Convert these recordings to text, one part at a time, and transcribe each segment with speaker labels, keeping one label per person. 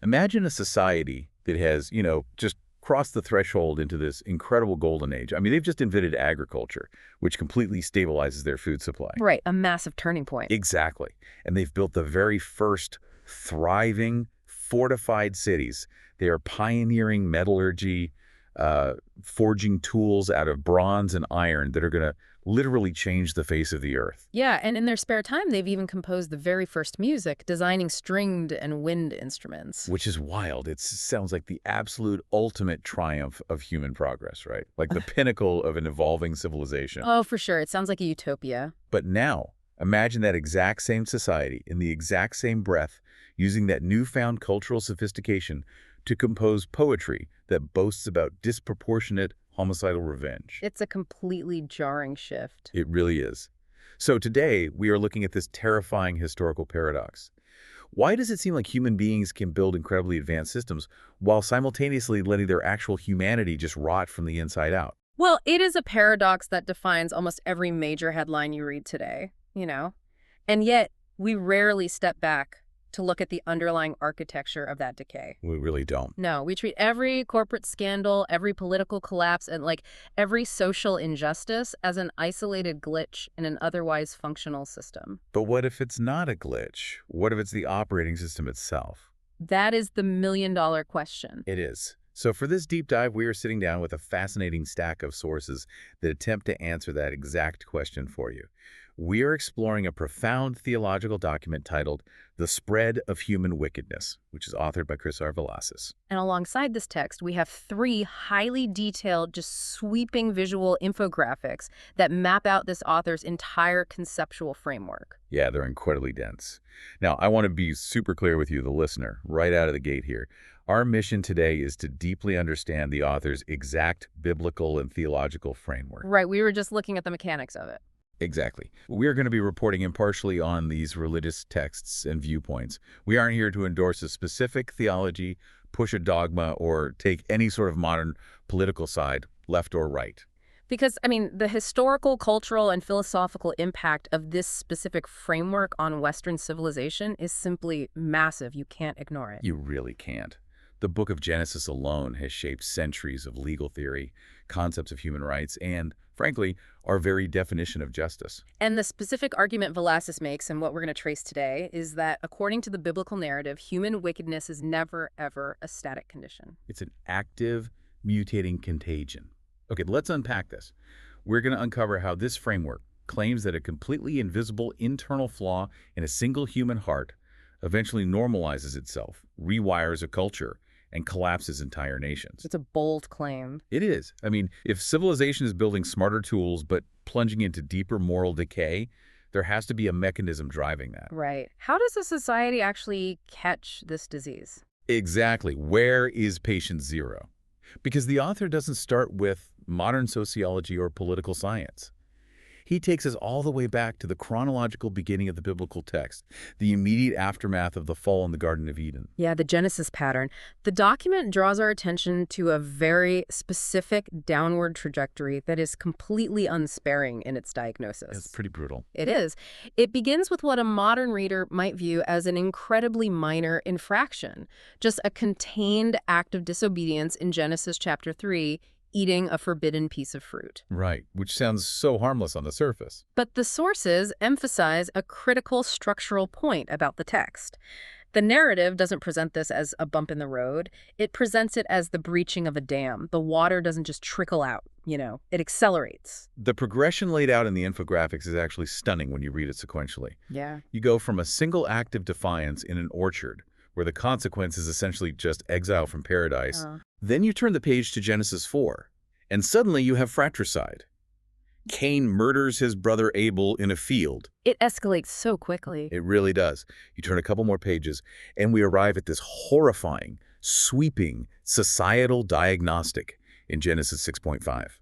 Speaker 1: Imagine a society that has, just crossed the threshold into this incredible golden age. I mean, they've just invented agriculture, which completely stabilizes their food supply.
Speaker 2: Right, a massive turning point.
Speaker 1: Exactly. And they've built the very first thriving, fortified cities. They are pioneering metallurgy, forging tools out of bronze and iron that are going to literally change the face of the earth.
Speaker 2: Yeah, and in their spare time, they've even composed the very first music, designing stringed and wind instruments.
Speaker 1: Which is wild. It sounds like the absolute ultimate triumph of human progress, right? Like the pinnacle of an evolving civilization.
Speaker 2: Oh, for sure. It sounds like a utopia.
Speaker 1: But now, imagine that exact same society in the exact same breath, using that newfound cultural sophistication to compose poetry that boasts about disproportionate homicidal revenge.
Speaker 2: It's a completely jarring shift.
Speaker 1: It really is. So today, we are looking at this terrifying historical paradox. Why does it seem like human beings can build incredibly advanced systems while simultaneously letting their actual humanity just rot from the inside out?
Speaker 2: Well, it is a paradox that defines almost every major headline you read today, And yet, we rarely step back to look at the underlying architecture of that decay.
Speaker 1: We really don't.
Speaker 2: No, we treat every corporate scandal, every political collapse, and every social injustice as an isolated glitch in an otherwise functional system.
Speaker 1: But what if it's not a glitch? What if it's the operating system itself?
Speaker 2: That is the million-dollar question.
Speaker 1: It is. So for this deep dive, we are sitting down with a fascinating stack of sources that attempt to answer that exact question for you. We are exploring a profound theological document titled The Spread of Human Wickedness, which is authored by Chris R. Velazquez.
Speaker 2: And alongside this text, we have 3 highly detailed, just sweeping visual infographics that map out this author's entire conceptual framework.
Speaker 1: Yeah, they're incredibly dense. Now, I want to be super clear with you, the listener, right out of the gate here. Our mission today is to deeply understand the author's exact biblical and theological framework.
Speaker 2: Right, we were just looking at the mechanics of it.
Speaker 1: Exactly. We are going to be reporting impartially on these religious texts and viewpoints. We aren't here to endorse a specific theology, push a dogma, or take any sort of modern political side, left or right.
Speaker 2: Because, the historical, cultural, and philosophical impact of this specific framework on Western civilization is simply massive. You can't ignore it.
Speaker 1: You really can't. The book of Genesis alone has shaped centuries of legal theory, concepts of human rights, and, frankly, our very definition of justice.
Speaker 2: And the specific argument Velazquez makes, and what we're going to trace today, is that according to the biblical narrative, human wickedness is never, ever a static condition.
Speaker 1: It's an active, mutating contagion. Okay, let's unpack this. We're going to uncover how this framework claims that a completely invisible internal flaw in a single human heart eventually normalizes itself, rewires a culture, and collapses entire nations.
Speaker 2: It's a bold claim.
Speaker 1: It is. If civilization is building smarter tools but plunging into deeper moral decay, there has to be a mechanism driving that.
Speaker 2: Right. How does a society actually catch this disease?
Speaker 1: Exactly. Where is patient zero? Because the author doesn't start with modern sociology or political science. He takes us all the way back to the chronological beginning of the biblical text, the immediate aftermath of the fall in the Garden of Eden.
Speaker 2: Yeah, the Genesis pattern. The document draws our attention to a very specific downward trajectory that is completely unsparing in its diagnosis.
Speaker 1: It's pretty brutal.
Speaker 2: It is. It begins with what a modern reader might view as an incredibly minor infraction, just a contained act of disobedience in Genesis chapter 3, eating a forbidden piece of fruit.
Speaker 1: Right, which sounds so harmless on the surface.
Speaker 2: But the sources emphasize a critical structural point about the text. The narrative doesn't present this as a bump in the road. It presents it as the breaching of a dam. The water doesn't just trickle out, it accelerates.
Speaker 1: The progression laid out in the infographics is actually stunning when you read it sequentially.
Speaker 2: Yeah.
Speaker 1: You go from a single act of defiance in an orchard, where the consequence is essentially just exile from paradise. Then you turn the page to Genesis 4, and suddenly you have fratricide. Cain murders his brother Abel in a field.
Speaker 2: It escalates so quickly.
Speaker 1: It really does. You turn a couple more pages, and we arrive at this horrifying, sweeping, societal diagnostic in Genesis 6.5.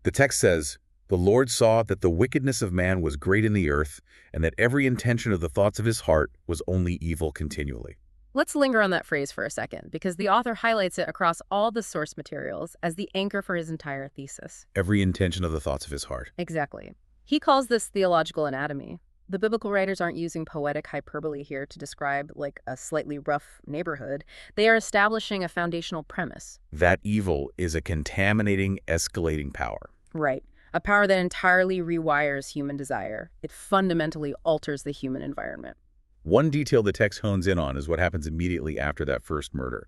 Speaker 1: The text says, "The Lord saw that the wickedness of man was great in the earth, and that every intention of the thoughts of his heart was only evil continually."
Speaker 2: Let's linger on that phrase for a second, because the author highlights it across all the source materials as the anchor for his entire thesis.
Speaker 1: Every intention of the thoughts of his heart.
Speaker 2: Exactly. He calls this theological anatomy. The biblical writers aren't using poetic hyperbole here to describe, like, a slightly rough neighborhood. They are establishing a foundational premise.
Speaker 1: That evil is a contaminating, escalating power.
Speaker 2: Right. A power that entirely rewires human desire. It fundamentally alters the human environment.
Speaker 1: One detail the text hones in on is what happens immediately after that first murder.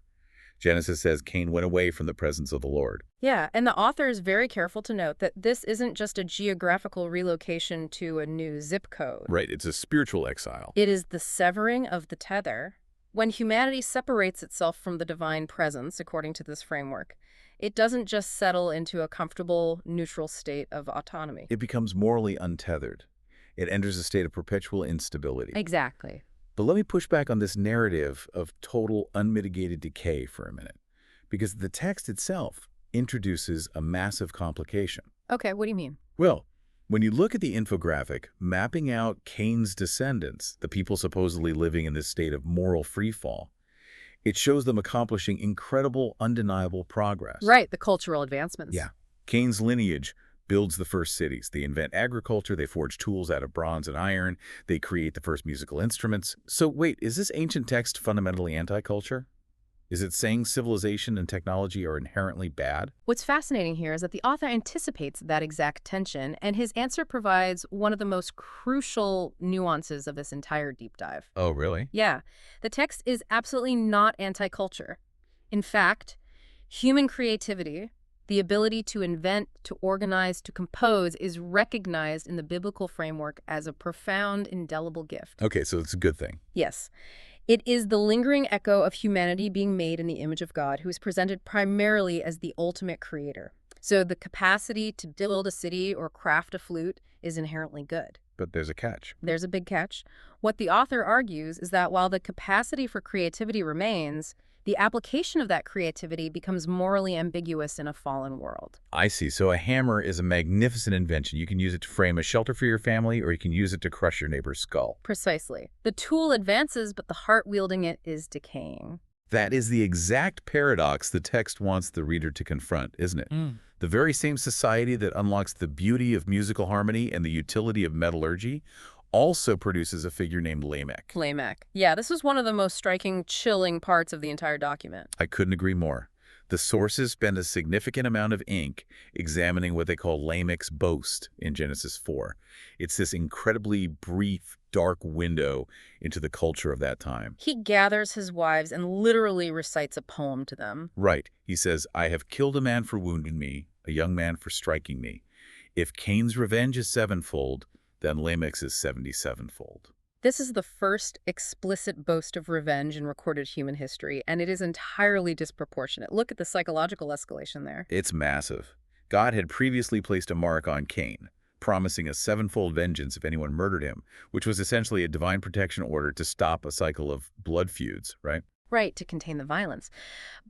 Speaker 1: Genesis says Cain went away from the presence of the Lord.
Speaker 2: Yeah, and the author is very careful to note that this isn't just a geographical relocation to a new zip code.
Speaker 1: Right, it's a spiritual exile.
Speaker 2: It is the severing of the tether. When humanity separates itself from the divine presence, according to this framework, it doesn't just settle into a comfortable, neutral state of autonomy.
Speaker 1: It becomes morally untethered. It enters a state of perpetual instability.
Speaker 2: Exactly.
Speaker 1: But let me push back on this narrative of total, unmitigated decay for a minute, because the text itself introduces a massive complication.
Speaker 2: Okay, what do you mean?
Speaker 1: Well, when you look at the infographic mapping out Cain's descendants, the people supposedly living in this state of moral freefall, it shows them accomplishing incredible, undeniable progress.
Speaker 2: Right, the cultural advancements.
Speaker 1: Yeah. Cain's lineage builds the first cities. They invent agriculture, they forge tools out of bronze and iron, they create the first musical instruments. So wait, is this ancient text fundamentally anti-culture? Is it saying civilization and technology are inherently bad?
Speaker 2: What's fascinating here is that the author anticipates that exact tension, and his answer provides one of the most crucial nuances of this entire deep dive.
Speaker 1: Oh, really?
Speaker 2: Yeah, the text is absolutely not anti-culture. In fact, human creativity, the ability to invent, to organize, to compose, is recognized in the biblical framework as a profound, indelible gift.
Speaker 1: Okay, so it's a good thing.
Speaker 2: Yes. It is the lingering echo of humanity being made in the image of God, who is presented primarily as the ultimate creator. So the capacity to build a city or craft a flute is inherently good.
Speaker 1: But there's a catch.
Speaker 2: There's a big catch. What the author argues is that while the capacity for creativity remains, the application of that creativity becomes morally ambiguous in a fallen world.
Speaker 1: I see. So a hammer is a magnificent invention. You can use it to frame a shelter for your family, or you can use it to crush your neighbor's skull.
Speaker 2: Precisely. The tool advances, but the heart wielding it is decaying.
Speaker 1: That is the exact paradox the text wants the reader to confront, isn't it? The very same society that unlocks the beauty of musical harmony and the utility of metallurgy also produces a figure named Lamech.
Speaker 2: Lamech. Yeah, this was one of the most striking, chilling parts of the entire document.
Speaker 1: I couldn't agree more. The sources spend a significant amount of ink examining what they call Lamech's boast in Genesis 4. It's this incredibly brief, dark window into the culture of that time.
Speaker 2: He gathers his wives and literally recites a poem to them.
Speaker 1: Right. He says, I have killed a man for wounding me, a young man for striking me. If Cain's revenge is sevenfold, then Lamech's is 77-fold.
Speaker 2: This is the first explicit boast of revenge in recorded human history, and it is entirely disproportionate. Look at the psychological escalation there.
Speaker 1: It's massive. God had previously placed a mark on Cain, promising a sevenfold vengeance if anyone murdered him, which was essentially a divine protection order to stop a cycle of blood feuds, right?
Speaker 2: Right, to contain the violence.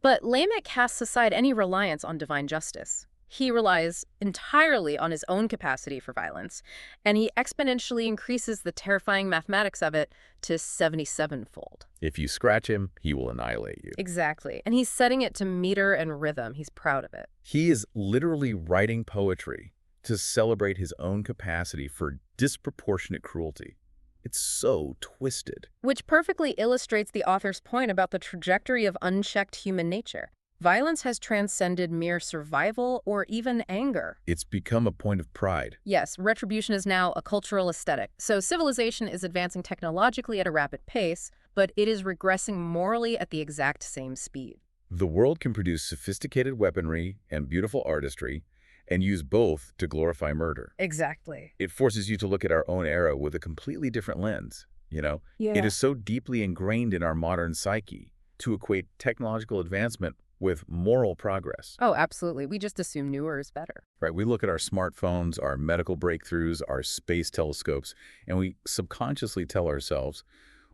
Speaker 2: But Lamech casts aside any reliance on divine justice. He relies entirely on his own capacity for violence, and he exponentially increases the terrifying mathematics of it to 77-fold.
Speaker 1: If you scratch him, he will annihilate you.
Speaker 2: Exactly. And he's setting it to meter and rhythm. He's proud of it.
Speaker 1: He is literally writing poetry to celebrate his own capacity for disproportionate cruelty. It's so twisted.
Speaker 2: Which perfectly illustrates the author's point about the trajectory of unchecked human nature. Violence has transcended mere survival or even anger.
Speaker 1: It's become a point of pride.
Speaker 2: Yes, retribution is now a cultural aesthetic. So civilization is advancing technologically at a rapid pace, but it is regressing morally at the exact same speed.
Speaker 1: The world can produce sophisticated weaponry and beautiful artistry and use both to glorify murder.
Speaker 2: Exactly.
Speaker 1: It forces you to look at our own era with a completely different lens, you know?
Speaker 2: Yeah.
Speaker 1: It is so deeply ingrained in our modern psyche to equate technological advancement with moral progress.
Speaker 2: Oh, absolutely. We just assume newer is better.
Speaker 1: Right? We look at our smartphones, our medical breakthroughs, our space telescopes, and we subconsciously tell ourselves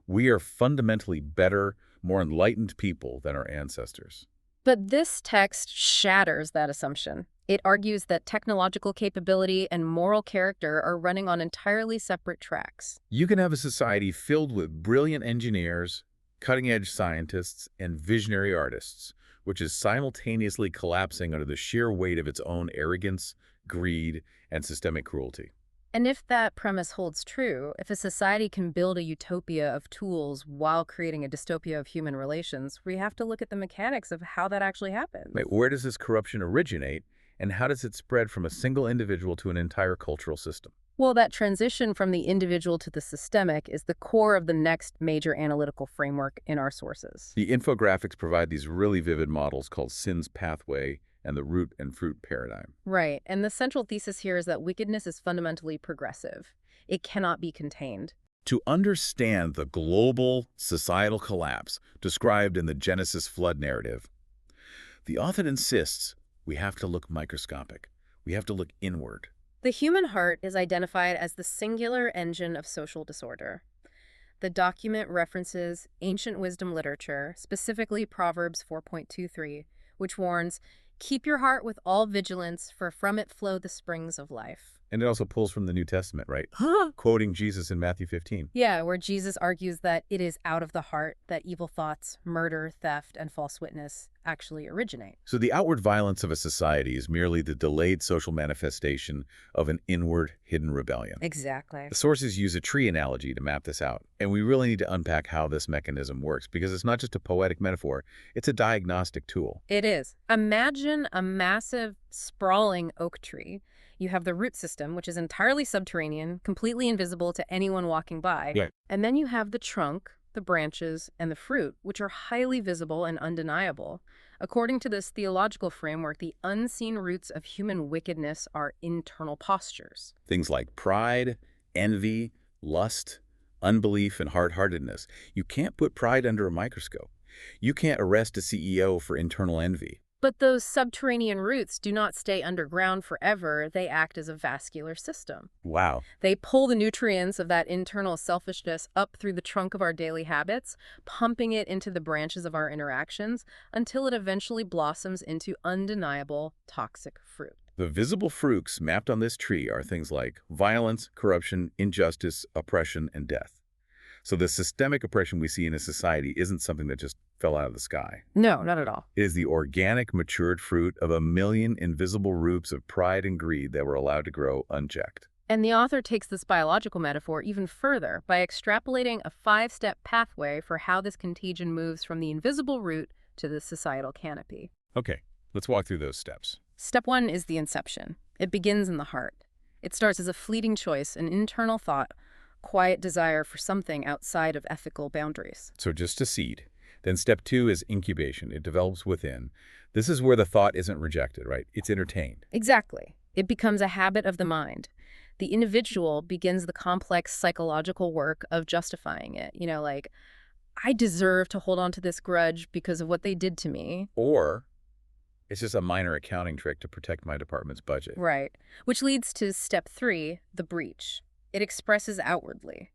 Speaker 1: we are fundamentally better, more enlightened people than our ancestors.
Speaker 2: But this text shatters that assumption. It argues that technological capability and moral character are running on entirely separate tracks.
Speaker 1: You can have a society filled with brilliant engineers, cutting-edge scientists, and visionary artists, which is simultaneously collapsing under the sheer weight of its own arrogance, greed, and systemic cruelty.
Speaker 2: And if that premise holds true, if a society can build a utopia of tools while creating a dystopia of human relations, we have to look at the mechanics of how that actually happens.
Speaker 1: Right, where does this corruption originate, and how does it spread from a single individual to an entire cultural system?
Speaker 2: Well, that transition from the individual to the systemic is the core of the next major analytical framework in our sources.
Speaker 1: The infographics provide these really vivid models called Sin's pathway and the root and fruit paradigm.
Speaker 2: Right, and the central thesis here is that wickedness is fundamentally progressive. It cannot be contained.
Speaker 1: To understand the global societal collapse described in the Genesis flood narrative, the author insists we have to look microscopic. We have to look inward.
Speaker 2: The human heart is identified as the singular engine of social disorder. The document references ancient wisdom literature, specifically Proverbs 4.23, which warns, "Keep your heart with all vigilance, for from it flow the springs of life."
Speaker 1: And it also pulls from the New Testament, right? Quoting Jesus in Matthew 15.
Speaker 2: Yeah, where Jesus argues that it is out of the heart that evil thoughts, murder, theft, and false witness actually originate.
Speaker 1: So the outward violence of a society is merely the delayed social manifestation of an inward, hidden rebellion.
Speaker 2: Exactly.
Speaker 1: The sources use a tree analogy to map this out, and we really need to unpack how this mechanism works, because it's not just a poetic metaphor, it's a diagnostic tool.
Speaker 2: It is. Imagine a massive, sprawling oak tree. You have the root system, which is entirely subterranean, completely invisible to anyone walking by.
Speaker 1: Yeah.
Speaker 2: And then you have the trunk, the branches, and the fruit, which are highly visible and undeniable. According to this theological framework, the unseen roots of human wickedness are internal postures.
Speaker 1: Things like pride, envy, lust, unbelief, and hard-heartedness. You can't put pride under a microscope. You can't arrest a CEO for internal envy.
Speaker 2: But those subterranean roots do not stay underground forever. They act as a vascular system.
Speaker 1: Wow.
Speaker 2: They pull the nutrients of that internal selfishness up through the trunk of our daily habits, pumping it into the branches of our interactions until it eventually blossoms into undeniable toxic fruit.
Speaker 1: The visible fruits mapped on this tree are things like violence, corruption, injustice, oppression, and death. So the systemic oppression we see in a society isn't something that just fell out of the sky.
Speaker 2: No, not at all.
Speaker 1: It is the organic, matured fruit of a million invisible roots of pride and greed that were allowed to grow unchecked.
Speaker 2: And the author takes this biological metaphor even further by extrapolating a 5-step pathway for how this contagion moves from the invisible root to the societal canopy.
Speaker 1: Okay, let's walk through those steps.
Speaker 2: Step 1 is the inception. It begins in the heart. It starts as a fleeting choice, an internal thought, quiet desire for something outside of ethical boundaries.
Speaker 1: So just a seed. Then step 2 is incubation. It develops within. This is where the thought isn't rejected, right? It's entertained.
Speaker 2: Exactly. It becomes a habit of the mind. The individual begins the complex psychological work of justifying it. Like, I deserve to hold on to this grudge because of what they did to me.
Speaker 1: Or it's just a minor accounting trick to protect my department's budget.
Speaker 2: Right. Which leads to step 3, the breach. It expresses outwardly.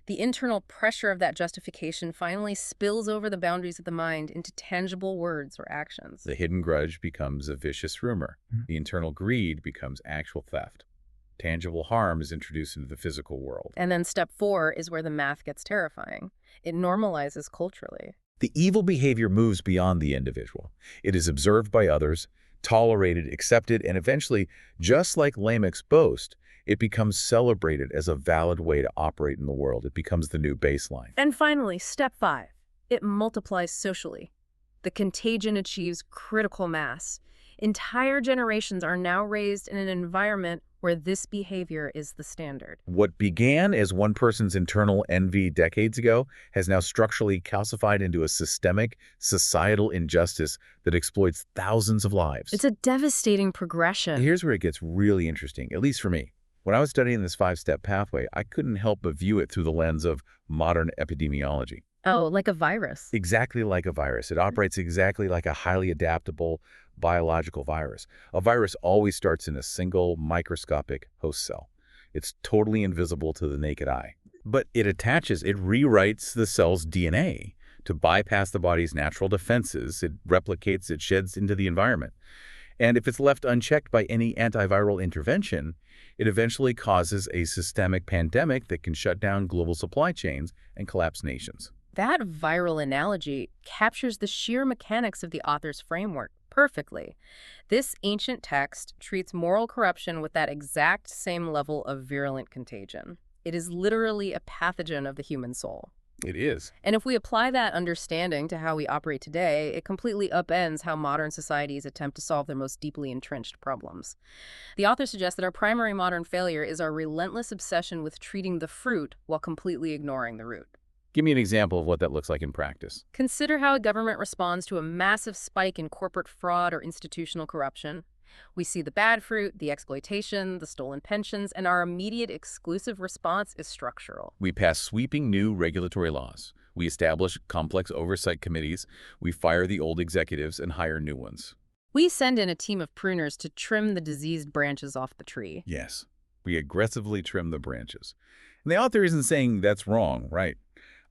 Speaker 2: The internal pressure of that justification finally spills over the boundaries of the mind into tangible words or actions.
Speaker 1: The hidden grudge becomes a vicious rumor. The internal greed becomes actual theft. Tangible harm is introduced into the physical world.
Speaker 2: And then step 4 is where the math gets terrifying. It normalizes culturally.
Speaker 1: The evil behavior moves beyond the individual. It is observed by others, tolerated, accepted, and eventually, just like Lamech's boast, it becomes celebrated as a valid way to operate in the world. It becomes the new baseline.
Speaker 2: And finally, step 5. It multiplies socially. The contagion achieves critical mass. Entire generations are now raised in an environment where this behavior is the standard.
Speaker 1: What began as one person's internal envy decades ago has now structurally calcified into a systemic, societal injustice that exploits thousands of lives.
Speaker 2: It's a devastating progression.
Speaker 1: Here's where it gets really interesting, at least for me. When I was studying this 5-step pathway, I couldn't help but view it through the lens of modern epidemiology.
Speaker 2: Oh, like a virus.
Speaker 1: Exactly like a virus. It operates exactly like a highly adaptable biological virus. A virus always starts in a single microscopic host cell. It's totally invisible to the naked eye. But it rewrites the cell's DNA to bypass the body's natural defenses. It replicates, it sheds into the environment. And if it's left unchecked by any antiviral intervention, it eventually causes a systemic pandemic that can shut down global supply chains and collapse nations.
Speaker 2: That viral analogy captures the sheer mechanics of the author's framework, perfectly. This ancient text treats moral corruption with that exact same level of virulent contagion. It is literally a pathogen of the human soul.
Speaker 1: It is.
Speaker 2: And if we apply that understanding to how we operate today, it completely upends how modern societies attempt to solve their most deeply entrenched problems. The author suggests that our primary modern failure is our relentless obsession with treating the fruit while completely ignoring the root.
Speaker 1: Give me an example of what that looks like in practice.
Speaker 2: Consider how a government responds to a massive spike in corporate fraud or institutional corruption. We see the bad fruit, the exploitation, the stolen pensions, and our immediate exclusive response is structural.
Speaker 1: We pass sweeping new regulatory laws. We establish complex oversight committees. We fire the old executives and hire new ones.
Speaker 2: We send in a team of pruners to trim the diseased branches off the tree.
Speaker 1: Yes, we aggressively trim the branches. And the author isn't saying that's wrong, right?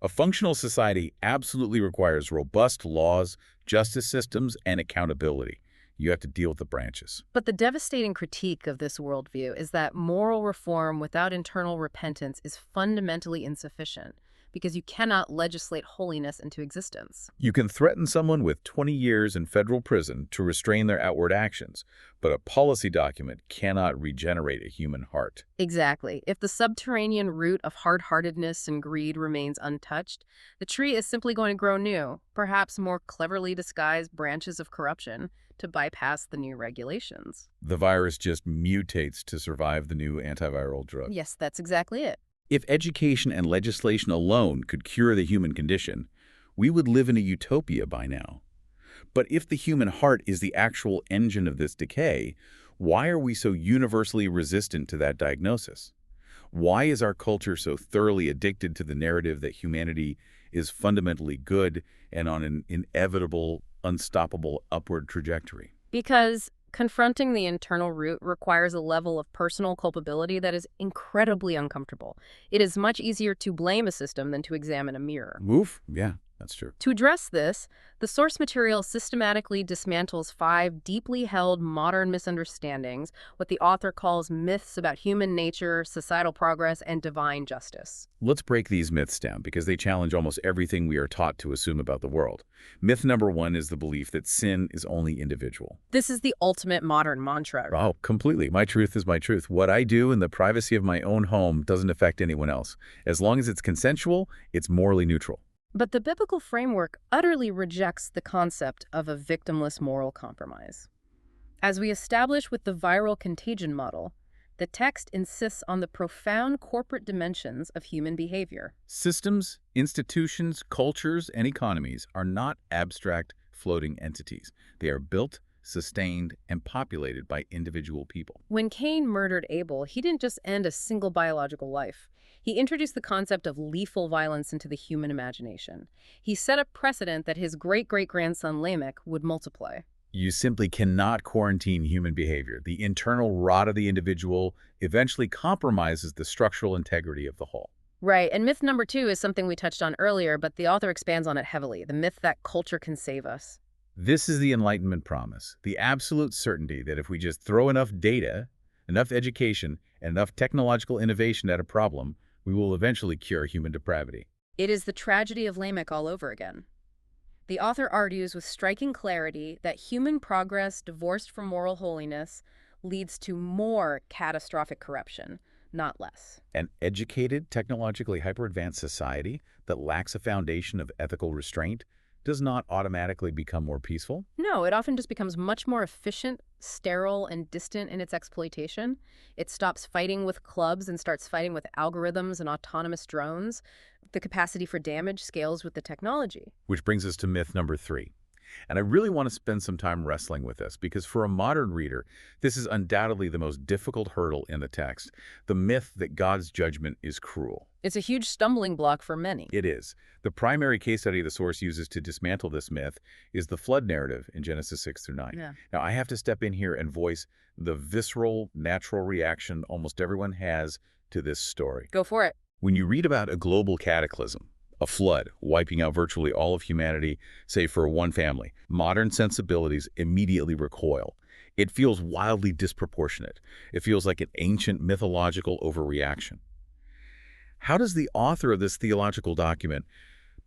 Speaker 1: A functional society absolutely requires robust laws, justice systems, and accountability. You have to deal with the branches.
Speaker 2: But the devastating critique of this worldview is that moral reform without internal repentance is fundamentally insufficient, because you cannot legislate holiness into existence.
Speaker 1: You can threaten someone with 20 years in federal prison to restrain their outward actions, but a policy document cannot regenerate a human heart.
Speaker 2: Exactly. If the subterranean root of hard-heartedness and greed remains untouched, the tree is simply going to grow new, perhaps more cleverly disguised branches of corruption to bypass the new regulations.
Speaker 1: The virus just mutates to survive the new antiviral drug.
Speaker 2: Yes, that's exactly it.
Speaker 1: If education and legislation alone could cure the human condition, we would live in a utopia by now. But if the human heart is the actual engine of this decay, why are we so universally resistant to that diagnosis? Why is our culture so thoroughly addicted to the narrative that humanity is fundamentally good and on an inevitable, unstoppable upward trajectory?
Speaker 2: Because confronting the internal root requires a level of personal culpability that is incredibly uncomfortable. It is much easier to blame a system than to examine a mirror.
Speaker 1: Oof, yeah, that's true.
Speaker 2: To address this, the source material systematically dismantles 5 deeply held modern misunderstandings, what the author calls myths about human nature, societal progress, and divine justice.
Speaker 1: Let's break these myths down because they challenge almost everything we are taught to assume about the world. Myth number 1 is the belief that sin is only individual.
Speaker 2: This is the ultimate modern mantra.
Speaker 1: Oh, completely. My truth is my truth. What I do in the privacy of my own home doesn't affect anyone else. As long as it's consensual, it's morally neutral.
Speaker 2: But the biblical framework utterly rejects the concept of a victimless moral compromise. As we establish with the viral contagion model, the text insists on the profound corporate dimensions of human behavior.
Speaker 1: Systems, institutions, cultures, and economies are not abstract, floating entities. They are built, sustained, and populated by individual people.
Speaker 2: When Cain murdered Abel, he didn't just end a single biological life. He introduced the concept of lethal violence into the human imagination. He set a precedent that his great-great-grandson Lamech would multiply.
Speaker 1: You simply cannot quarantine human behavior. The internal rot of the individual eventually compromises the structural integrity of the whole.
Speaker 2: Right, and myth number 2 is something we touched on earlier, but the author expands on it heavily, the myth that culture can save us.
Speaker 1: This is the Enlightenment promise, the absolute certainty that if we just throw enough data, enough education, and enough technological innovation at a problem, we will eventually cure human depravity.
Speaker 2: It is the tragedy of Lamech all over again. The author argues with striking clarity that human progress divorced from moral holiness leads to more catastrophic corruption, not less.
Speaker 1: An educated, technologically hyper-advanced society that lacks a foundation of ethical restraint does not automatically become more peaceful.
Speaker 2: No, it often just becomes much more efficient, sterile, and distant in its exploitation. It stops fighting with clubs and starts fighting with algorithms and autonomous drones. The capacity for damage scales with the technology.
Speaker 1: Which brings us to myth number 3. And I really want to spend some time wrestling with this because for a modern reader, this is undoubtedly the most difficult hurdle in the text, the myth that God's judgment is cruel.
Speaker 2: It's a huge stumbling block for many.
Speaker 1: It is. The primary case study the source uses to dismantle this myth is the flood narrative in Genesis 6 through 9.
Speaker 2: Yeah.
Speaker 1: Now, I have to step in here and voice the visceral, natural reaction almost everyone has to this story.
Speaker 2: Go for it.
Speaker 1: When you read about a global cataclysm, a flood wiping out virtually all of humanity, say for one family, modern sensibilities immediately recoil. It feels wildly disproportionate. It feels like an ancient mythological overreaction. How does the author of this theological document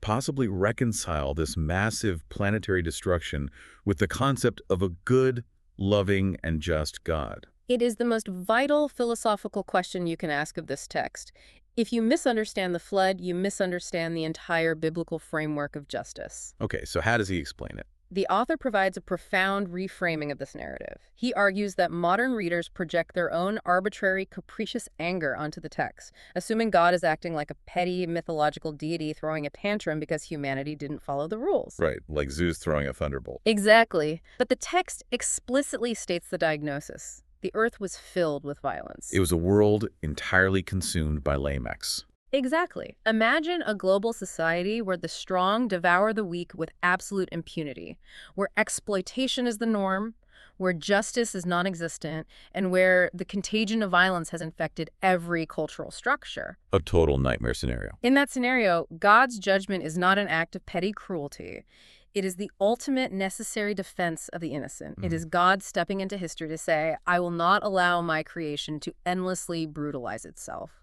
Speaker 1: possibly reconcile this massive planetary destruction with the concept of a good, loving, and just God?
Speaker 2: It is the most vital philosophical question you can ask of this text. If you misunderstand the flood, you misunderstand the entire biblical framework of justice.
Speaker 1: Okay, so how does he explain it?
Speaker 2: The author provides a profound reframing of this narrative. He argues that modern readers project their own arbitrary, capricious anger onto the text, assuming God is acting like a petty, mythological deity throwing a tantrum because humanity didn't follow the rules.
Speaker 1: Right, like Zeus throwing a thunderbolt.
Speaker 2: Exactly. But the text explicitly states the diagnosis. The earth was filled with violence.
Speaker 1: It was a world entirely consumed by Lamechs.
Speaker 2: Exactly. Imagine a global society where the strong devour the weak with absolute impunity, where exploitation is the norm, where justice is non-existent, and where the contagion of violence has infected every cultural structure.
Speaker 1: A total nightmare scenario.
Speaker 2: In that scenario, God's judgment is not an act of petty cruelty. It is the ultimate necessary defense of the innocent. It is God stepping into history to say, I will not allow my creation to endlessly brutalize itself.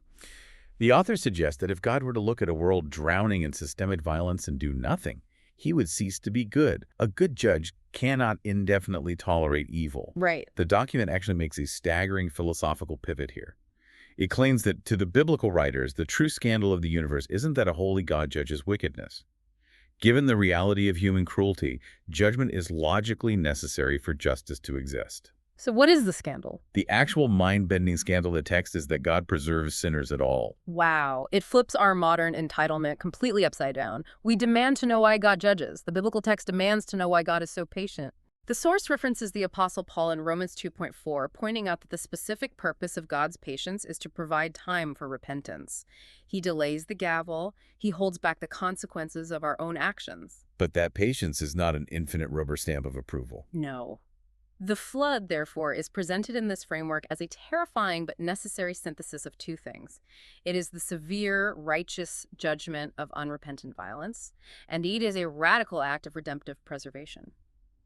Speaker 1: The author suggests that if God were to look at a world drowning in systemic violence and do nothing, he would cease to be good. A good judge cannot indefinitely tolerate evil.
Speaker 2: Right.
Speaker 1: The document actually makes a staggering philosophical pivot here. It claims that to the biblical writers, the true scandal of the universe isn't that a holy God judges wickedness. Given the reality of human cruelty, judgment is logically necessary for justice to exist.
Speaker 2: So what is the scandal?
Speaker 1: The actual mind-bending scandal of the text is that God preserves sinners at all.
Speaker 2: Wow. It flips our modern entitlement completely upside down. We demand to know why God judges. The biblical text demands to know why God is so patient. The source references the Apostle Paul in Romans 2.4, pointing out that the specific purpose of God's patience is to provide time for repentance. He delays the gavel. He holds back the consequences of our own actions.
Speaker 1: But that patience is not an infinite rubber stamp of approval.
Speaker 2: No. The flood, therefore, is presented in this framework as a terrifying but necessary synthesis of two things. It is the severe, righteous judgment of unrepentant violence, and it is a radical act of redemptive preservation.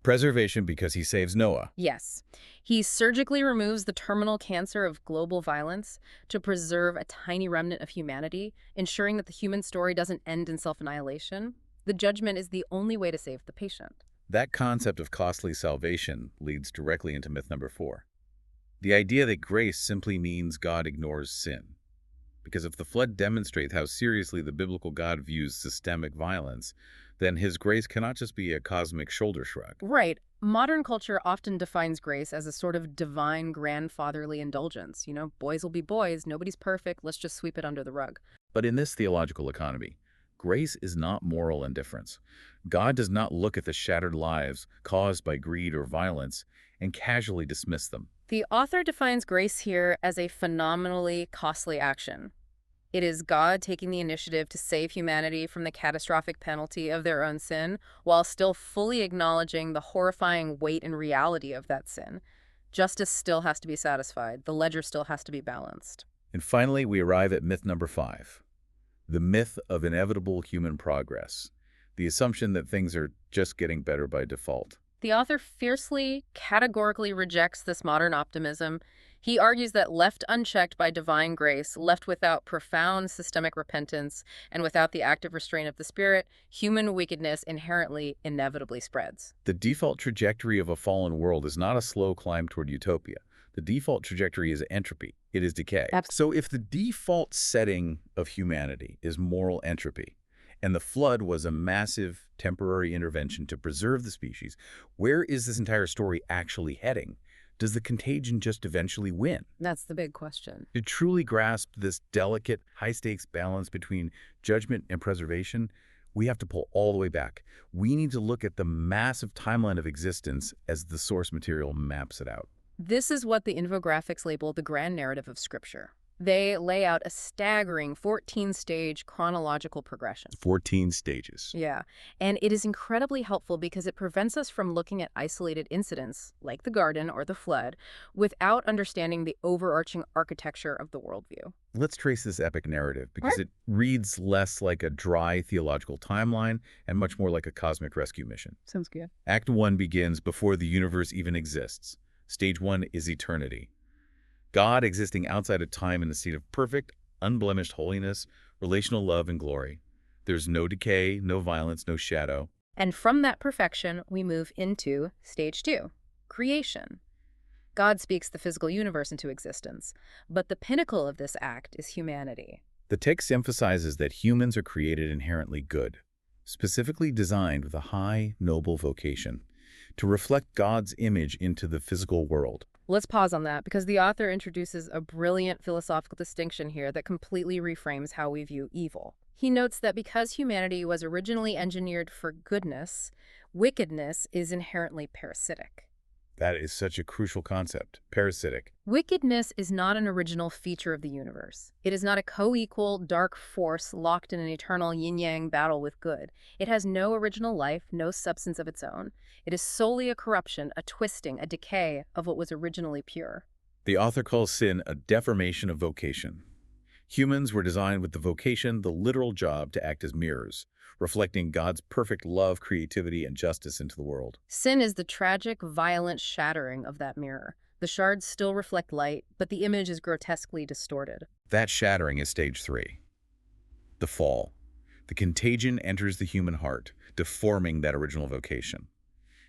Speaker 1: Preservation because he saves Noah.
Speaker 2: Yes. He surgically removes the terminal cancer of global violence to preserve a tiny remnant of humanity, ensuring that the human story doesn't end in self-annihilation. The judgment is the only way to save the patient.
Speaker 1: That concept of costly salvation leads directly into myth number 4. The idea that grace simply means God ignores sin. Because if the flood demonstrates how seriously the biblical God views systemic violence, then his grace cannot just be a cosmic shoulder shrug.
Speaker 2: Right. Modern culture often defines grace as a sort of divine grandfatherly indulgence. You know, boys will be boys, nobody's perfect, let's just sweep it under the rug.
Speaker 1: But in this theological economy, grace is not moral indifference. God does not look at the shattered lives caused by greed or violence and casually dismiss them.
Speaker 2: The author defines grace here as a phenomenally costly action. It is God taking the initiative to save humanity from the catastrophic penalty of their own sin, while still fully acknowledging the horrifying weight and reality of that sin. Justice still has to be satisfied. The ledger still has to be balanced.
Speaker 1: And finally, we arrive at myth number 5. The myth of inevitable human progress. The assumption that things are just getting better by default.
Speaker 2: The author fiercely, categorically rejects this modern optimism. He argues that left unchecked by divine grace, left without profound systemic repentance, and without the active restraint of the Spirit, human wickedness inherently, inevitably spreads.
Speaker 1: The default trajectory of a fallen world is not a slow climb toward utopia. The default trajectory is entropy. It is decay. So if the default setting of humanity is moral entropy, and the flood was a massive temporary intervention to preserve the species, where is this entire story actually heading? Does the contagion just eventually win?
Speaker 2: That's the big question.
Speaker 1: To truly grasp this delicate, high-stakes balance between judgment and preservation, we have to pull all the way back. We need to look at the massive timeline of existence as the source material maps it out.
Speaker 2: This is what the infographics label the grand narrative of Scripture. They lay out a staggering 14-stage chronological progression.
Speaker 1: 14 stages.
Speaker 2: Yeah, and it is incredibly helpful because it prevents us from looking at isolated incidents, like the garden or the flood, without understanding the overarching architecture of the worldview.
Speaker 1: Let's trace this epic narrative because it reads less like a dry theological timeline and much more like a cosmic rescue mission.
Speaker 2: Sounds good.
Speaker 1: Act 1 begins before the universe even exists. Stage 1 is eternity. God existing outside of time in a state of perfect, unblemished holiness, relational love, and glory. There's no decay, no violence, no shadow.
Speaker 2: And from that perfection, we move into stage 2, creation. God speaks the physical universe into existence, but the pinnacle of this act is humanity.
Speaker 1: The text emphasizes that humans are created inherently good, specifically designed with a high, noble vocation, to reflect God's image into the physical world.
Speaker 2: Let's pause on that because the author introduces a brilliant philosophical distinction here that completely reframes how we view evil. He notes that because humanity was originally engineered for goodness, wickedness is inherently parasitic.
Speaker 1: That is such a crucial concept, parasitic.
Speaker 2: Wickedness is not an original feature of the universe. It is not a co-equal dark force locked in an eternal yin-yang battle with good. It has no original life, no substance of its own. It is solely a corruption, a twisting, a decay of what was originally pure.
Speaker 1: The author calls sin a deformation of vocation. Humans were designed with the vocation, the literal job, to act as mirrors, reflecting God's perfect love, creativity, and justice into the world.
Speaker 2: Sin is the tragic, violent shattering of that mirror. The shards still reflect light, but the image is grotesquely distorted.
Speaker 1: That shattering is stage 3. The fall. The contagion enters the human heart, deforming that original vocation.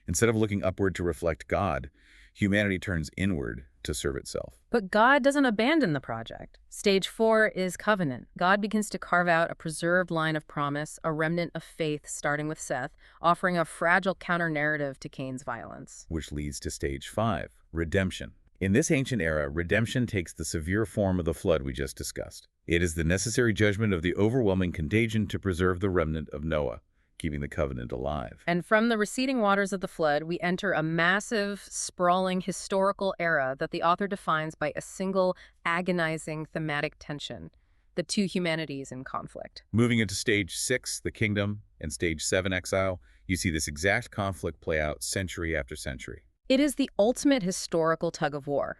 Speaker 1: Instead of looking upward to reflect God, humanity turns inward to serve itself.
Speaker 2: But God doesn't abandon the project. Stage 4 is covenant. God begins to carve out a preserved line of promise, a remnant of faith starting with Seth, offering a fragile counter-narrative to Cain's violence.
Speaker 1: Which leads to stage 5, redemption. In this ancient era, redemption takes the severe form of the flood we just discussed. It is the necessary judgment of the overwhelming contagion to preserve the remnant of Noah, keeping the covenant alive.
Speaker 2: And from the receding waters of the flood, we enter a massive, sprawling historical era that the author defines by a single, agonizing thematic tension: the two humanities in conflict.
Speaker 1: Moving into stage 6, the kingdom, and stage 7, exile, you see this exact conflict play out century after century.
Speaker 2: It is the ultimate historical tug-of-war.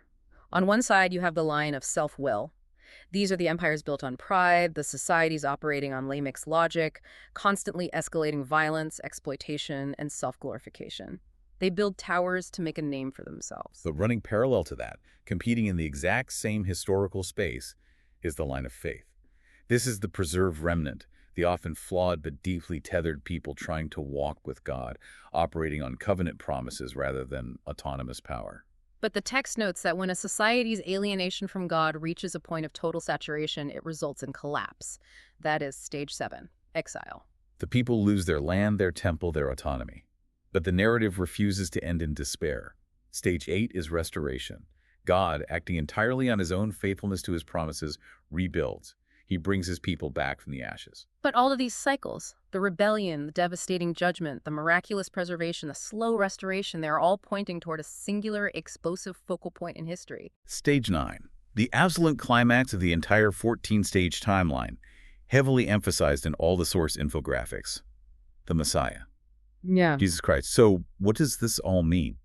Speaker 2: On one side, you have the line of self-will. These are the empires built on pride, the societies operating on Lamech's logic, constantly escalating violence, exploitation, and self-glorification. They build towers to make a name for themselves.
Speaker 1: But running parallel to that, competing in the exact same historical space, is the line of faith. This is the preserved remnant, the often flawed but deeply tethered people trying to walk with God, operating on covenant promises rather than autonomous power.
Speaker 2: But the text notes that when a society's alienation from God reaches a point of total saturation, it results in collapse. That is stage 7, exile.
Speaker 1: The people lose their land, their temple, their autonomy. But the narrative refuses to end in despair. Stage 8 is restoration. God, acting entirely on his own faithfulness to his promises, rebuilds. He brings his people back from the ashes.
Speaker 2: But all of these cycles, the rebellion, the devastating judgment, the miraculous preservation, the slow restoration, they are all pointing toward a singular, explosive focal point in history.
Speaker 1: Stage 9, the absolute climax of the entire 14-stage timeline, heavily emphasized in all the source infographics. The Messiah.
Speaker 2: Yeah.
Speaker 1: Jesus Christ. So what does this all mean?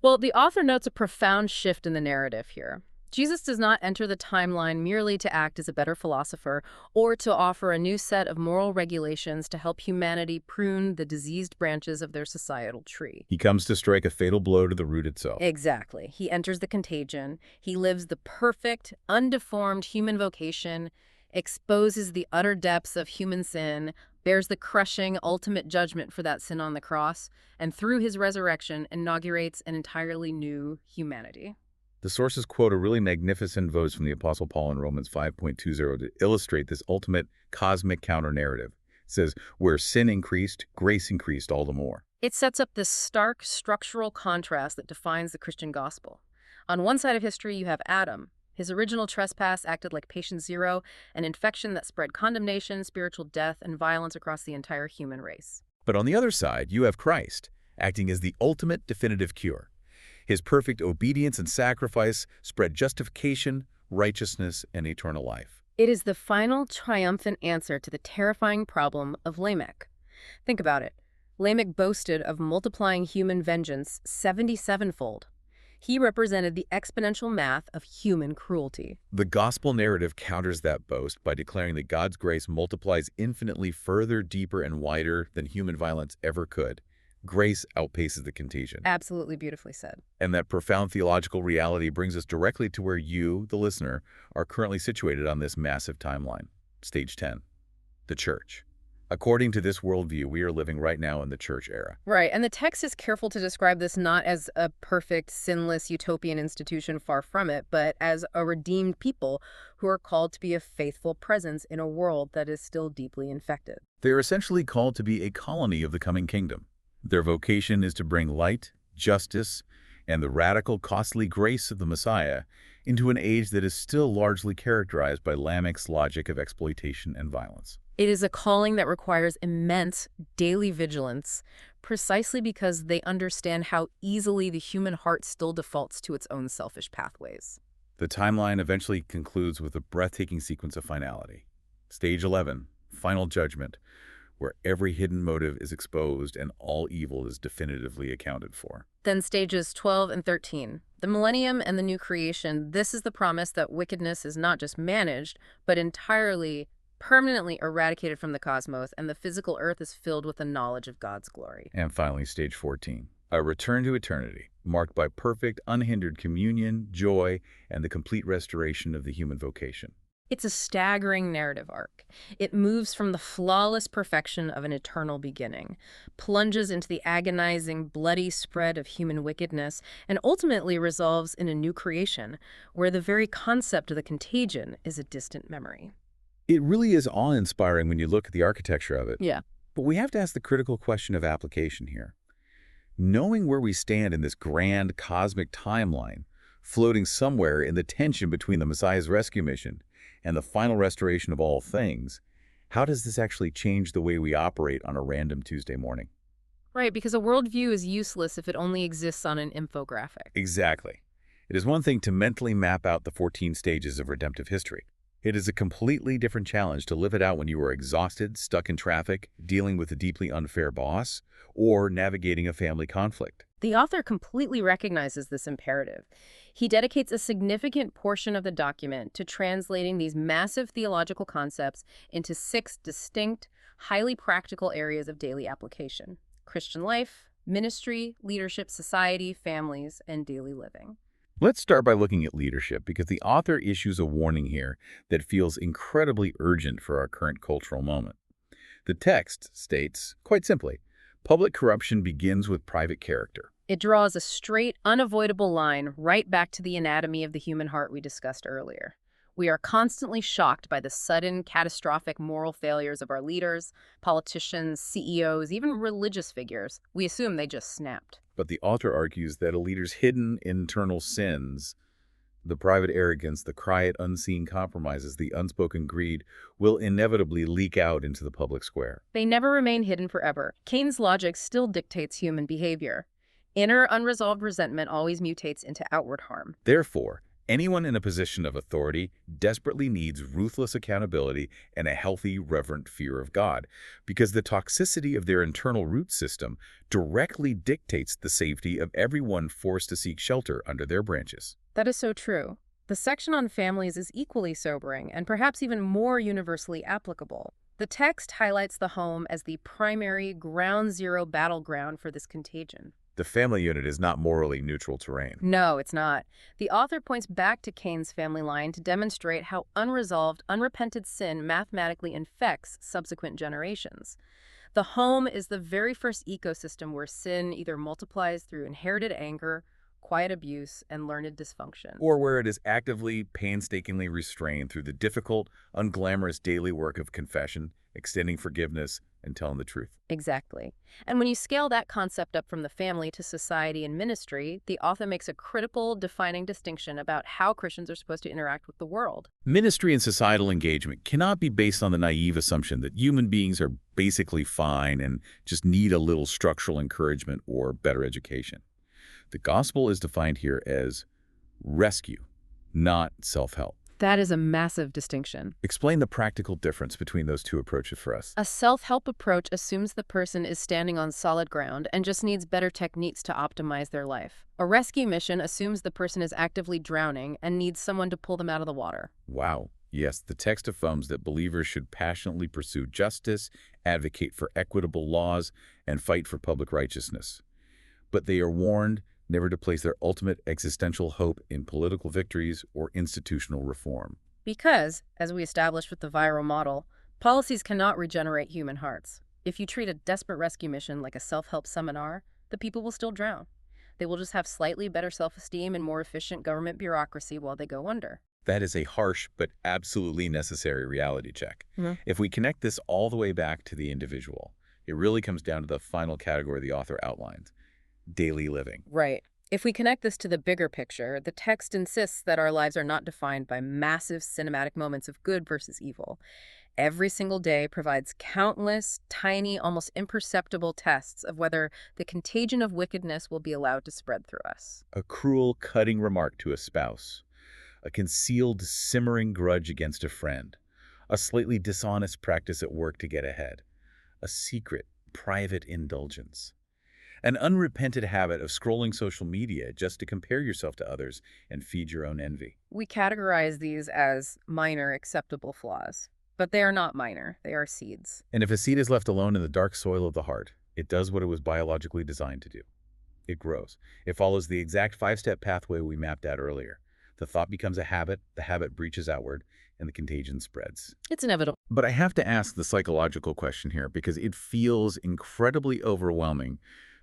Speaker 2: Well, the author notes a profound shift in the narrative here. Jesus does not enter the timeline merely to act as a better philosopher or to offer a new set of moral regulations to help humanity prune the diseased branches of their societal tree.
Speaker 1: He comes to strike a fatal blow to the root itself.
Speaker 2: Exactly. He enters the contagion. He lives the perfect, undeformed human vocation, exposes the utter depths of human sin, bears the crushing ultimate judgment for that sin on the cross, and through his resurrection inaugurates an entirely new humanity.
Speaker 1: The sources quote a really magnificent verse from the Apostle Paul in Romans 5:20 to illustrate this ultimate cosmic counter-narrative. It says, where sin increased, grace increased all the more.
Speaker 2: It sets up this stark structural contrast that defines the Christian gospel. On one side of history, you have Adam. His original trespass acted like patient zero, an infection that spread condemnation, spiritual death, and violence across the entire human race.
Speaker 1: But on the other side, you have Christ, acting as the ultimate definitive cure. His perfect obedience and sacrifice spread justification, righteousness, and eternal life.
Speaker 2: It is the final triumphant answer to the terrifying problem of Lamech. Think about it. Lamech boasted of multiplying human vengeance 77-fold. He represented the exponential math of human cruelty.
Speaker 1: The gospel narrative counters that boast by declaring that God's grace multiplies infinitely further, deeper, and wider than human violence ever could. Grace outpaces the contagion.
Speaker 2: Absolutely beautifully said.
Speaker 1: And that profound theological reality brings us directly to where you, the listener, are currently situated on this massive timeline. Stage 10, the church. According to this worldview, we are living right now in the church era.
Speaker 2: Right, and the text is careful to describe this not as a perfect, sinless, utopian institution, far from it, but as a redeemed people who are called to be a faithful presence in a world that is still deeply infected.
Speaker 1: They are essentially called to be a colony of the coming kingdom. Their vocation is to bring light, justice, and the radical, costly grace of the Messiah into an age that is still largely characterized by Lamech's logic of exploitation and violence.
Speaker 2: It is a calling that requires immense daily vigilance, precisely because they understand how easily the human heart still defaults to its own selfish pathways.
Speaker 1: The timeline eventually concludes with a breathtaking sequence of finality. Stage 11, Final Judgment, where every hidden motive is exposed and all evil is definitively accounted for.
Speaker 2: Then stages 12 and 13. The millennium and the new creation. This is the promise that wickedness is not just managed, but entirely, permanently eradicated from the cosmos, and the physical earth is filled with the knowledge of God's glory.
Speaker 1: And finally, stage 14, a return to eternity, marked by perfect, unhindered communion, joy, and the complete restoration of the human vocation.
Speaker 2: It's a staggering narrative arc. It moves from the flawless perfection of an eternal beginning, plunges into the agonizing, bloody spread of human wickedness, and ultimately resolves in a new creation, where the very concept of the contagion is a distant memory.
Speaker 1: It really is awe-inspiring when you look at the architecture of it.
Speaker 2: Yeah.
Speaker 1: But we have to ask the critical question of application here. Knowing where we stand in this grand cosmic timeline, floating somewhere in the tension between the Messiah's rescue mission and the final restoration of all things, how does this actually change the way we operate on a random Tuesday morning?
Speaker 2: Right, because a worldview is useless if it only exists on an infographic.
Speaker 1: Exactly. It is one thing to mentally map out the 14 stages of redemptive history. It is a completely different challenge to live it out when you are exhausted, stuck in traffic, dealing with a deeply unfair boss, or navigating a family conflict.
Speaker 2: The author completely recognizes this imperative. He dedicates a significant portion of the document to translating these massive theological concepts into 6 distinct, highly practical areas of daily application: Christian life, ministry, leadership, society, families, and daily living.
Speaker 1: Let's start by looking at leadership, because the author issues a warning here that feels incredibly urgent for our current cultural moment. The text states, quite simply, public corruption begins with private character.
Speaker 2: It draws a straight, unavoidable line right back to the anatomy of the human heart we discussed earlier. We are constantly shocked by the sudden, catastrophic moral failures of our leaders, politicians, CEOs, even religious figures. We assume they just snapped.
Speaker 1: But the author argues that a leader's hidden internal sins, the private arrogance, the quiet unseen compromises, the unspoken greed, will inevitably leak out into the public square.
Speaker 2: They never remain hidden forever. Cain's logic still dictates human behavior. Inner, unresolved resentment always mutates into outward harm.
Speaker 1: Therefore, anyone in a position of authority desperately needs ruthless accountability and a healthy, reverent fear of God, because the toxicity of their internal root system directly dictates the safety of everyone forced to seek shelter under their branches.
Speaker 2: That is so true. The section on families is equally sobering and perhaps even more universally applicable. The text highlights the home as the primary ground zero battleground for this contagion.
Speaker 1: The family unit is not morally neutral terrain.
Speaker 2: No, it's not. The author points back to Cain's family line to demonstrate how unresolved, unrepented sin mathematically infects subsequent generations. The home is the very first ecosystem where sin either multiplies through inherited anger, quiet abuse, and learned dysfunction.
Speaker 1: Or where it is actively, painstakingly restrained through the difficult, unglamorous daily work of confession, extending forgiveness, and telling the truth.
Speaker 2: Exactly. And when you scale that concept up from the family to society and ministry, the author makes a critical, defining distinction about how Christians are supposed to interact with the world.
Speaker 1: Ministry and societal engagement cannot be based on the naive assumption that human beings are basically fine and just need a little structural encouragement or better education. The gospel is defined here as rescue, not self-help.
Speaker 2: That is a massive distinction.
Speaker 1: Explain the practical difference between those two approaches for us.
Speaker 2: A self-help approach assumes the person is standing on solid ground and just needs better techniques to optimize their life. A rescue mission assumes the person is actively drowning and needs someone to pull them out of the water.
Speaker 1: Wow. Yes, the text affirms that believers should passionately pursue justice, advocate for equitable laws, and fight for public righteousness. But they are warned never to place their ultimate existential hope in political victories or institutional reform.
Speaker 2: Because, as we established with the viral model, Policies cannot regenerate human hearts. If you treat a desperate rescue mission like a self-help seminar, the people will still drown. They will just have slightly better self-esteem and more efficient government bureaucracy while they go under.
Speaker 1: That is a harsh but absolutely necessary reality check.
Speaker 2: Mhm.
Speaker 1: If we connect this all the way back to the individual, it really comes down to the final category the author outlined: daily living.
Speaker 2: Right. If we connect this to the bigger picture, the text insists that our lives are not defined by massive cinematic moments of good versus evil. Every single day provides countless, tiny, almost imperceptible tests of whether the contagion of wickedness will be allowed to spread through us.
Speaker 1: A cruel, cutting remark to a spouse, a concealed, simmering grudge against a friend, a slightly dishonest practice at work to get ahead, a secret, private indulgence, an unrepented habit of scrolling social media just to compare yourself to others and feed your own envy.
Speaker 2: We categorize these as minor, acceptable flaws. But they are not minor. They are seeds.
Speaker 1: And if a seed is left alone in the dark soil of the heart, it does what it was biologically designed to do. It grows. It follows the exact 5-step pathway we mapped out earlier. The thought becomes a habit, the habit breaches outward, and the contagion spreads.
Speaker 2: It's inevitable.
Speaker 1: But I have to ask the psychological question here because it feels incredibly overwhelming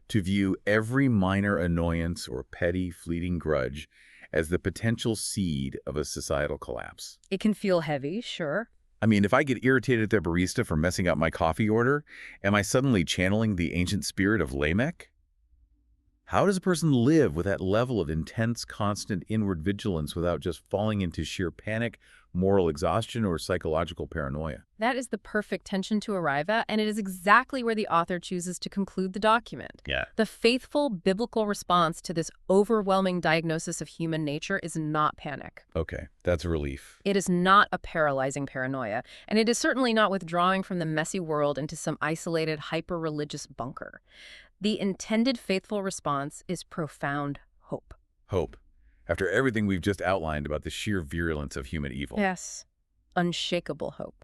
Speaker 1: to view every minor annoyance or petty, fleeting grudge as the potential seed of a societal collapse.
Speaker 2: It can feel heavy, sure.
Speaker 1: I mean, if I get irritated at the barista for messing up my coffee order, am I suddenly channeling the ancient spirit of Lamech? How does a person live with that level of intense, constant inward vigilance without just falling into sheer panic, moral exhaustion, or psychological paranoia?
Speaker 2: That is the perfect tension to arrive at, and it is exactly where the author chooses to conclude the document.
Speaker 1: Yeah.
Speaker 2: The faithful biblical response to this overwhelming diagnosis of human nature is not panic.
Speaker 1: Okay, that's a relief.
Speaker 2: It is not a paralyzing paranoia, and it is certainly not withdrawing from the messy world into some isolated, hyper-religious bunker. The intended faithful response is profound hope.
Speaker 1: Hope. After everything we've just outlined about the sheer virulence of human evil.
Speaker 2: Yes, unshakable hope.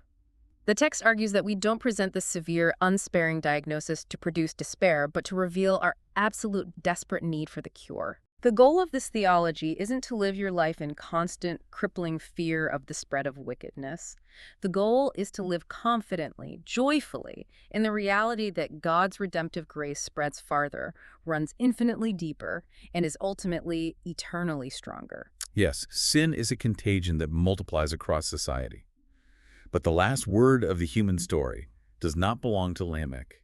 Speaker 2: The text argues that we don't present this severe, unsparing diagnosis to produce despair, but to reveal our absolute desperate need for the cure. The goal of this theology isn't to live your life in constant, crippling fear of the spread of wickedness. The goal is to live confidently, joyfully, in the reality that God's redemptive grace spreads farther, runs infinitely deeper, and is ultimately eternally stronger.
Speaker 1: Yes, sin is a contagion that multiplies across society. But the last word of the human story does not belong to Lamech.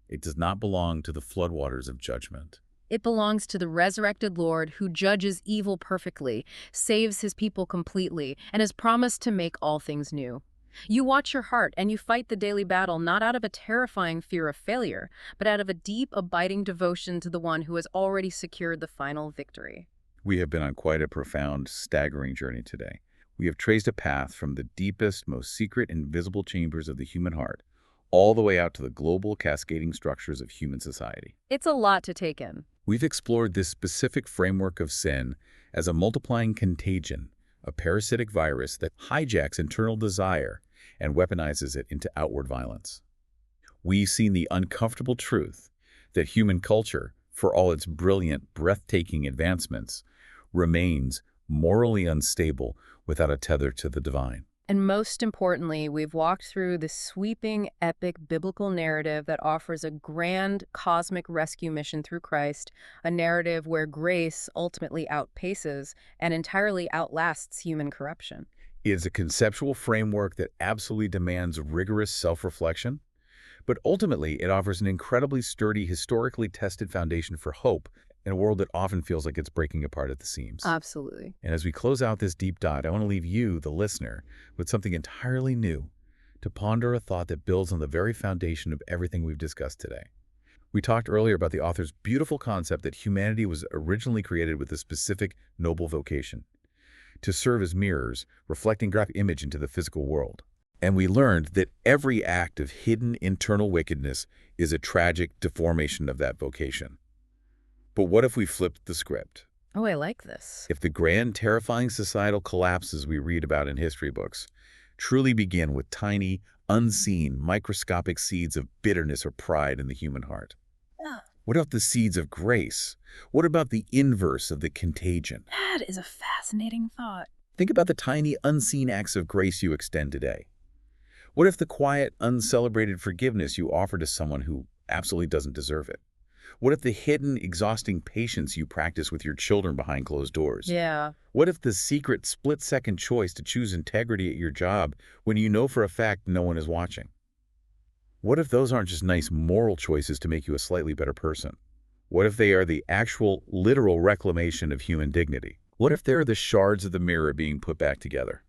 Speaker 1: It does not belong to the floodwaters of judgment.
Speaker 2: It belongs to the resurrected Lord who judges evil perfectly, saves his people completely, and has promised to make all things new. You watch your heart and you fight the daily battle not out of a terrifying fear of failure, but out of a deep, abiding devotion to the one who has already secured the final victory.
Speaker 1: We have been on quite a profound, staggering journey today. We have traced a path from the deepest, most secret, invisible chambers of the human heart, all the way out to the global, cascading structures of human society.
Speaker 2: It's a lot to take in.
Speaker 1: We've explored this specific framework of sin as a multiplying contagion, a parasitic virus that hijacks internal desire and weaponizes it into outward violence. We've seen the uncomfortable truth that human culture, for all its brilliant, breathtaking advancements, remains morally unstable without a tether to the divine.
Speaker 2: And most importantly, we've walked through the sweeping, epic biblical narrative that offers a grand cosmic rescue mission through Christ, a narrative where grace ultimately outpaces and entirely outlasts human corruption.
Speaker 1: It is a conceptual framework that absolutely demands rigorous self-reflection, but ultimately it offers an incredibly sturdy, historically tested foundation for hope in a world that often feels like it's breaking apart at the seams.
Speaker 2: Absolutely.
Speaker 1: And as we close out this deep dive, I want to leave you, the listener, with something entirely new, to ponder a thought that builds on the very foundation of everything we've discussed today. We talked earlier about the author's beautiful concept that humanity was originally created with a specific noble vocation, to serve as mirrors, reflecting God's image into the physical world. And we learned that every act of hidden internal wickedness is a tragic deformation of that vocation. But what if we flipped the script?
Speaker 2: Oh, I like this.
Speaker 1: If the grand, terrifying societal collapses we read about in history books truly begin with tiny, unseen, microscopic seeds of bitterness or pride in the human heart? What about the seeds of grace? What about the inverse of the contagion?
Speaker 2: That is a fascinating thought.
Speaker 1: Think about the tiny, unseen acts of grace you extend today. What if the quiet, uncelebrated forgiveness you offer to someone who absolutely doesn't deserve it? What if the hidden, exhausting patience you practice with your children behind closed doors?
Speaker 2: Yeah.
Speaker 1: What if the secret split-second choice to choose integrity at your job when you know for a fact no one is watching? What if those aren't just nice moral choices to make you a slightly better person? What if they are the actual, literal reclamation of human dignity? What if they're the shards of the mirror being put back together?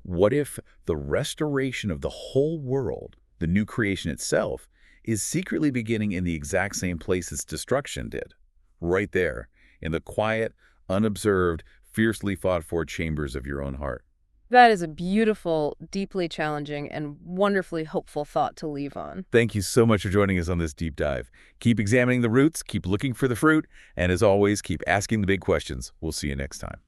Speaker 1: What if the restoration of the whole world, the new creation itself, is secretly beginning in the exact same place its destruction did? Right there, in the quiet, unobserved, fiercely fought-for chambers of your own heart.
Speaker 2: That is a beautiful, deeply challenging, and wonderfully hopeful thought to leave on.
Speaker 1: Thank you so much for joining us on this deep dive. Keep examining the roots, keep looking for the fruit, and as always, keep asking the big questions. We'll see you next time.